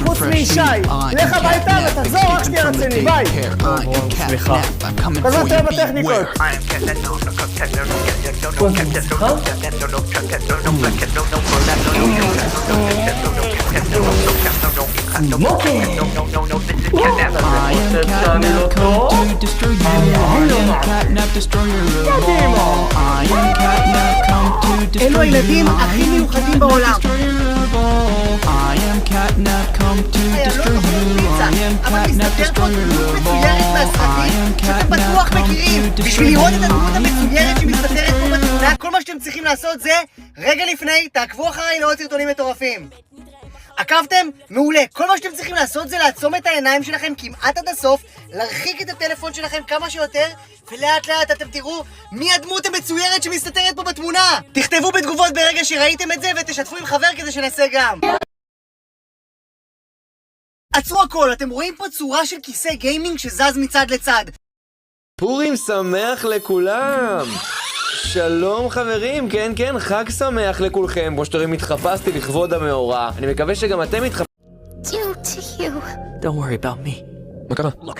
חוץ מישי, לך הביתה ותחזור רק שתהיה רציני, ביי! סליחה, כזה יותר בטכניקות. אלו הילדים הכי מיוחדים בעולם. אבל מסתכל פה דמות מצוירת מהסרטים שאתם בטוח מכירים. בשביל לראות את הדמות המצוירת שמסתתרת פה בתמונה, כל מה שאתם צריכים לעשות זה רגע לפני, תעקבו אחריי לעוד סרטונים מטורפים. עקבתם? מעולה. כל מה שאתם צריכים לעשות זה לעצום את העיניים שלכם כמעט עד הסוף, להרחיק את הטלפון שלכם כמה שיותר, ולאט לאט אתם תראו מי הדמות המצוירת שמסתתרת פה בתמונה. תכתבו בתגובות ברגע שראיתם את זה ותשתפו עם חבר כדי שנעשה גם. עצרו הכל, אתם רואים פה צורה של כיסא גיימינג שזז מצד לצד. פורים שמח לכולם! שלום חברים, כן, חג שמח לכולכם. כמו שאתם רואים, התחפשתי לכבוד המאורע. אני מקווה שגם אתם Don't worry about me. מה קרה? Look,